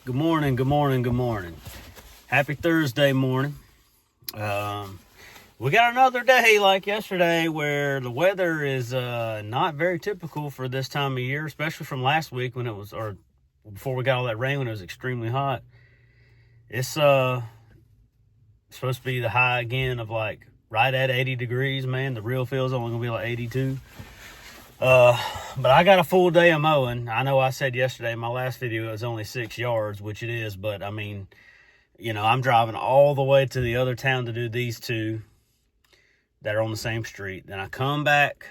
Good morning, good morning, good morning. Happy Thursday morning. We got another day like yesterday where the weather is not very typical for this time of year, especially from last week when it was, or before we got all that rain when it was extremely hot. It's supposed to be the high again of like right at 80 degrees, man. The real feel's only gonna be like 82. But I got a full day of mowing. I know I said yesterday in my last video it was only 6 yards, which it is, but I mean, I'm driving all the way to the other town to do these two that are on the same street. Then I come back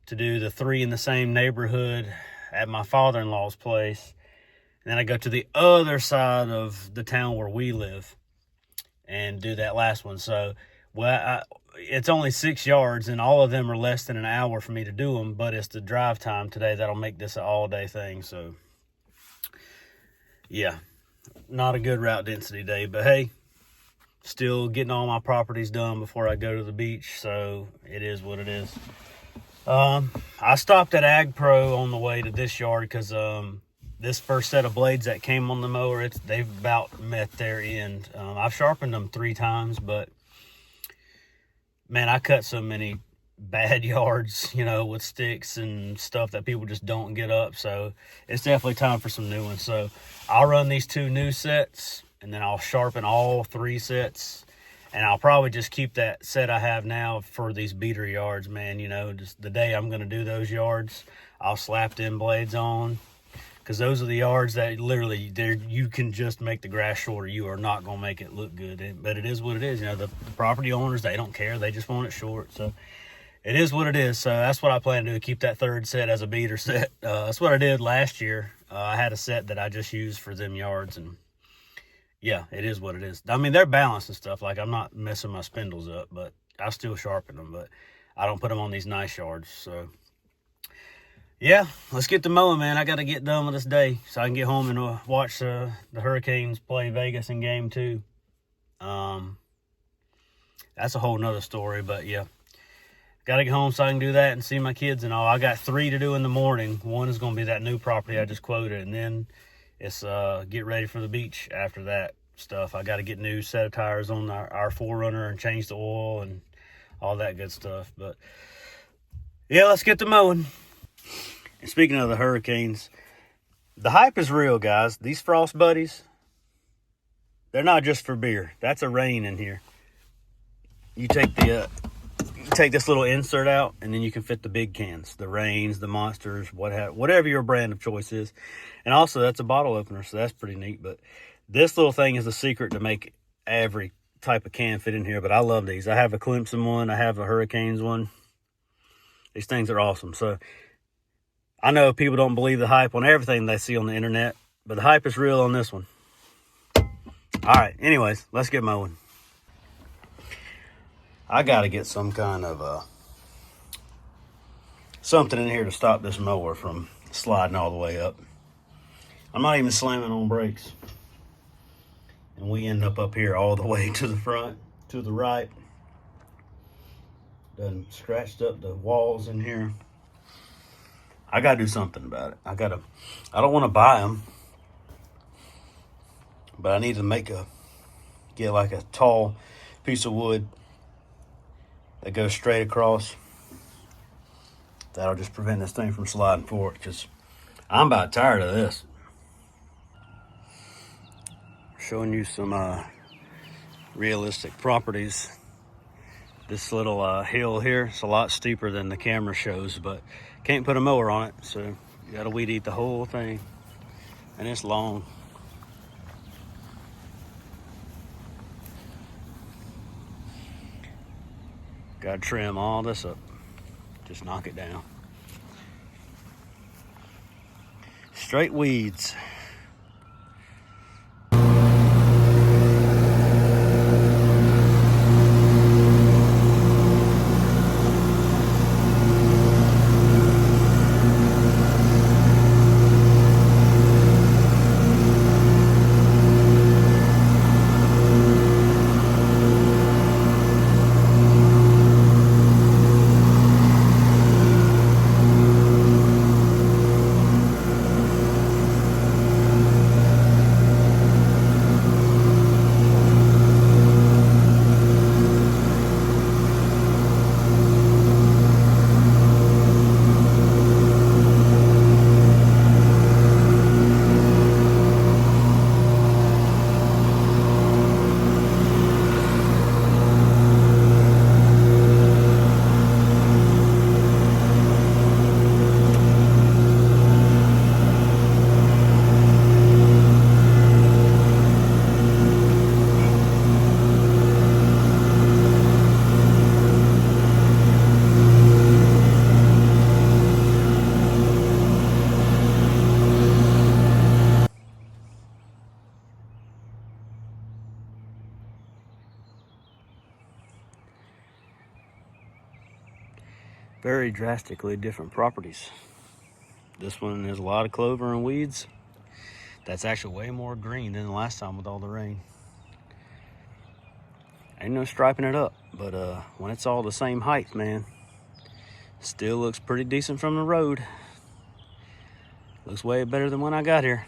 to do the 3 in the same neighborhood at my father-in-law's place. And then I go to the other side of the town where we live and do that last one. So, it's only 6 yards, and all of them are less than an hour for me to do them, but it's the drive time today that'll make this an all-day thing. So, yeah, not a good route density day, but hey, still getting all my properties done before I go to the beach, so it is what it is. I stopped at Ag Pro on the way to this yard because this first set of blades that came on the mower, they've about met their end. I've sharpened them 3 times, but man, I cut so many bad yards, with sticks and stuff that people just don't get up. So it's definitely time for some new ones. So I'll run these 2 new sets, and then I'll sharpen all 3 sets. And I'll probably just keep that set I have now for these beater yards, man. Just the day I'm going to do those yards, I'll slap them blades on. Because those are the yards that literally, you can just make the grass shorter. You are not going to make it look good. But it is what it is. The property owners, they don't care. They just want it short. So it is what it is. So that's what I plan to do, keep that 3rd set as a beater set. That's what I did last year. I had a set that I just used for them yards. And yeah, it is what it is. I mean, they're balanced and stuff. Like, I'm not messing my spindles up, but I still sharpen them. But I don't put them on these nice yards. So yeah, let's get to mowing, man. I got to get done with this day so I can get home and watch the Hurricanes play Vegas in Game 2. That's a whole nother story, but yeah. Got to get home so I can do that and see my kids and all. I got 3 to do in the morning. One is going to be that new property I just quoted, and then it's get ready for the beach after that stuff. I got to get a new set of tires on our 4Runner and change the oil and all that good stuff. But yeah, let's get to mowing. And speaking of the Hurricanes, the hype is real, guys. These Frost Buddies, they're not just for beer. That's a rain in here. You take this little insert out, and then you can fit the big cans, the Rains, the Monsters, whatever your brand of choice is. And also, that's a bottle opener, so that's pretty neat. But this little thing is the secret to make every type of can fit in here. But I love these. I have a Clemson one. I have a Hurricanes one. These things are awesome. So I know people don't believe the hype on everything they see on the internet, but the hype is real on this one. All right, anyways, let's get mowing. I got to get some kind of something in here to stop this mower from sliding all the way up. I'm not even slamming on brakes. And we end up here all the way to the front, to the right. Done scratched up the walls in here. I got to do something about it. I don't want to buy them, but I need to get like a tall piece of wood that goes straight across. That'll just prevent this thing from sliding forward, because I'm about tired of this. Showing you some realistic properties. This little hill here, it's a lot steeper than the camera shows, but can't put a mower on it, so you gotta weed eat the whole thing. And it's long. Gotta trim all this up. Just knock it down. Straight weeds. Very drastically different properties. This one has a lot of clover and weeds. That's actually way more green than the last time with all the rain. Ain't no striping it up, but when it's all the same height, man, still looks pretty decent from the road. Looks way better than when I got here.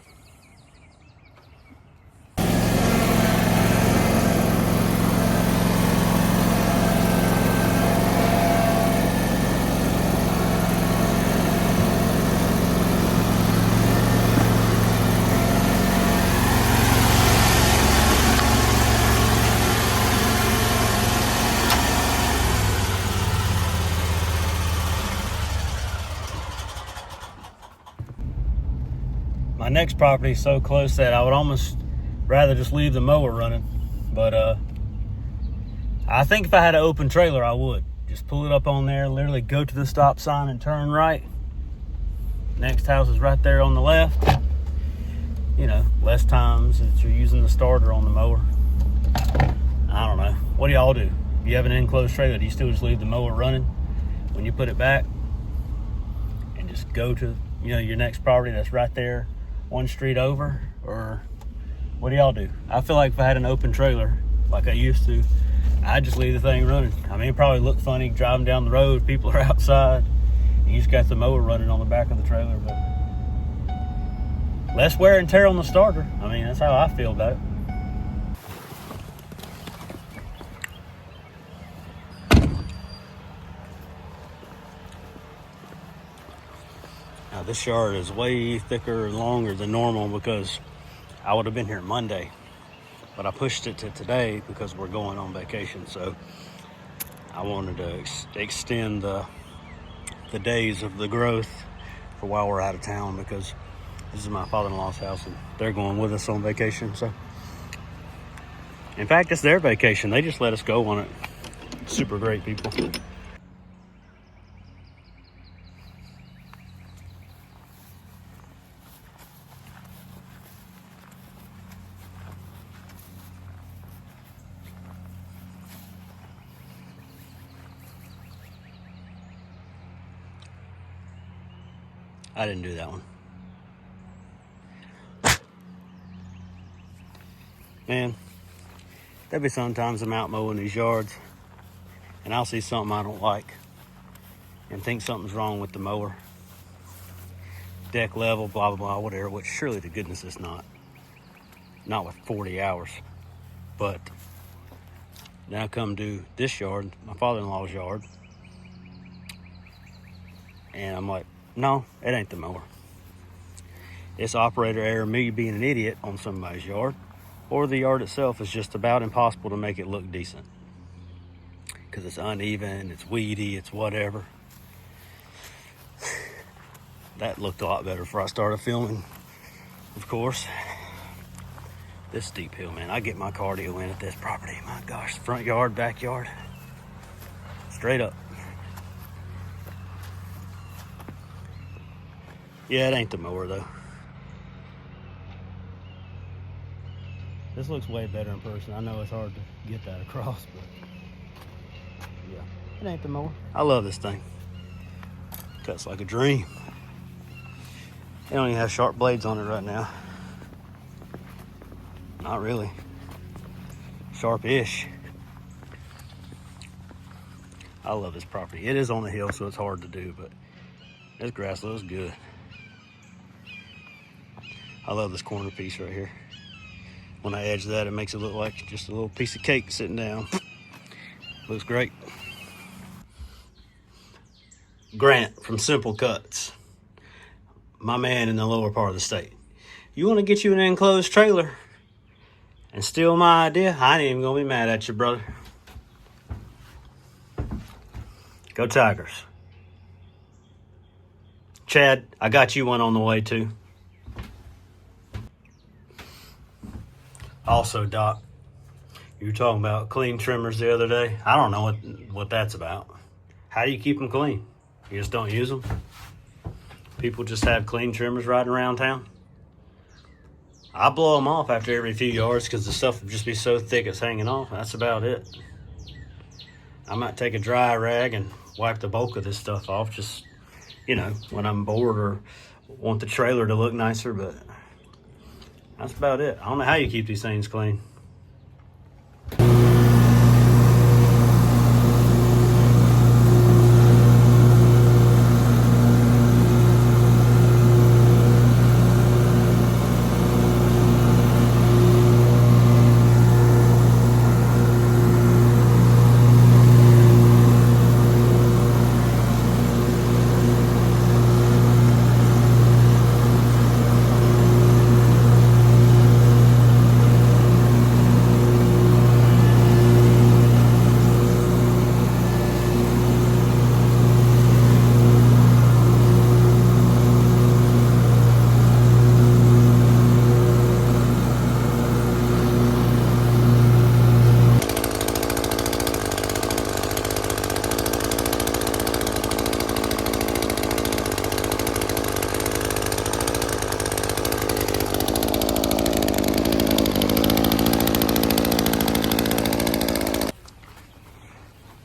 My next property is so close that I would almost rather just leave the mower running. But I think if I had an open trailer, I would. Just pull it up on there, literally go to the stop sign and turn right. Next house is right there on the left. You know, less times that you're using the starter on the mower. I don't know. What do y'all do? If you have an enclosed trailer, do you still just leave the mower running when you put it back? And just go to, you know, your next property that's right there, one street over? Or what do y'all do? I feel like if I had an open trailer like I used to, I'd just leave the thing running. I mean, it probably look funny driving down the road, people are outside, and you just got the mower running on the back of the trailer, but less wear and tear on the starter. I mean, that's how I feel about it. Now this yard is way thicker and longer than normal because I would have been here Monday, but I pushed it to today because we're going on vacation. So I wanted to extend the days of the growth for while we're out of town, because this is my father-in-law's house and they're going with us on vacation. So in fact, it's their vacation. They just let us go on it. Super great people. I didn't do that one. Man, there'll be sometimes I'm out mowing these yards and I'll see something I don't like and think something's wrong with the mower. Deck level, blah, blah, blah, whatever, which surely to goodness it's not. Not with 40 hours. But now come to this yard, my father-in-law's yard, and I'm like, no, it ain't the mower. It's operator error, me being an idiot on somebody's yard, or the yard itself is just about impossible to make it look decent. Because it's uneven, it's weedy, it's whatever. That looked a lot better before I started filming, of course. This steep hill, man, I get my cardio in at this property. My gosh, front yard, backyard, straight up. Yeah, it ain't the mower though. This looks way better in person. I know it's hard to get that across, but yeah, it ain't the mower. I love this thing. Cuts like a dream. It don't even have sharp blades on it right now. Not really. Sharp-ish. I love this property. It is on the hill, so it's hard to do, but this grass looks good. I love this corner piece right here. When I edge that, it makes it look like just a little piece of cake sitting down. Looks great. Grant from Simple Cuts, my man in the lower part of the state. You want to get you an enclosed trailer and steal my idea? I ain't even gonna be mad at you, brother. Go Tigers. Chad, I got you one on the way too. Also, Doc, you were talking about clean trimmers the other day. I don't know what that's about. How do you keep them clean? You just don't use them? People just have clean trimmers riding around town? I blow them off after every few yards because the stuff would just be so thick it's hanging off. That's about it. I might take a dry rag and wipe the bulk of this stuff off, just, you know, when I'm bored or want the trailer to look nicer, but that's about it. I don't know how you keep these things clean.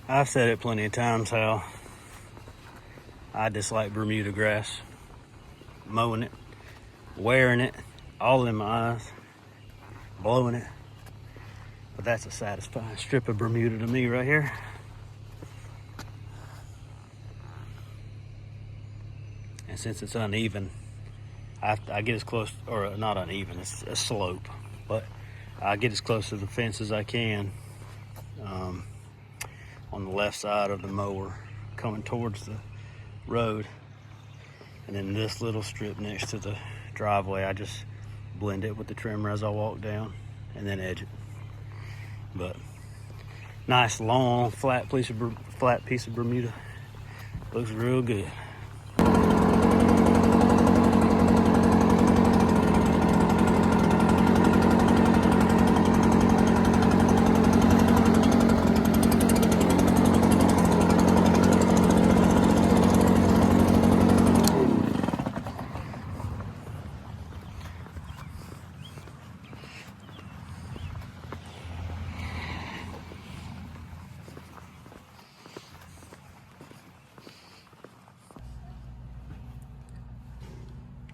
I've said it plenty of times how I dislike Bermuda grass. Mowing it, wearing it, all in my eyes, blowing it. But that's a satisfying strip of Bermuda to me right here. And since it's uneven, I get as close, or not uneven, it's a slope, but I get as close to the fence as I can. On the left side of the mower coming towards the road, and then this little strip next to the driveway, I just blend it with the trimmer as I walk down and then edge it. But nice long flat piece of Bermuda, looks real good.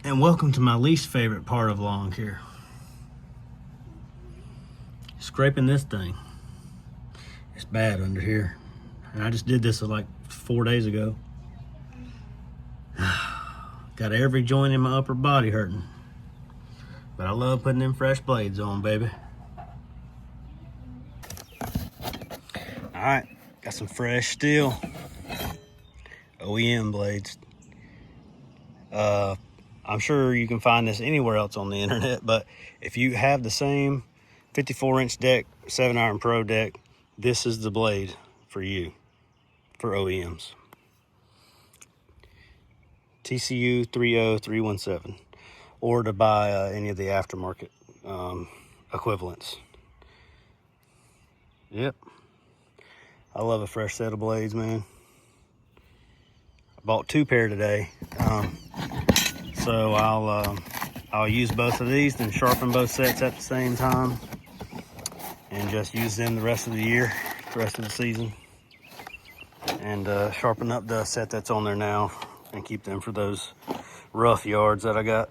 And welcome to my least favorite part of lawn care. Scraping this thing. It's bad under here. And I just did this like 4 days ago. Got every joint in my upper body hurting. But I love putting them fresh blades on, baby. Alright, got some fresh steel OEM blades. I'm sure you can find this anywhere else on the internet, but if you have the same 54-inch deck, 7-iron Pro deck, this is the blade for you, for OEMs. TCU 30317, or to buy any of the aftermarket equivalents. Yep, I love a fresh set of blades, man. I bought 2 pair today. So I'll use both of these, then sharpen both sets at the same time, and just use them the rest of the year, the rest of the season, and sharpen up the set that's on there now, and keep them for those rough yards that I got.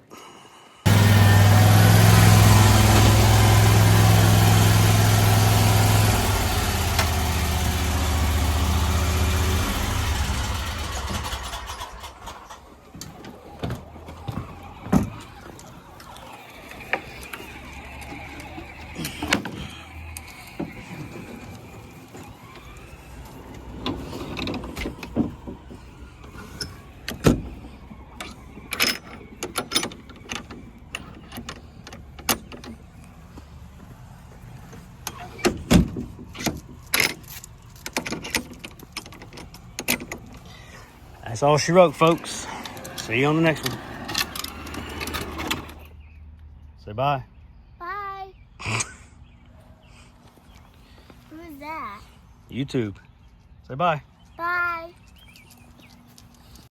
That's all she wrote, folks. See you on the next one. Say bye. Bye. Who's that? YouTube. Say bye. Bye.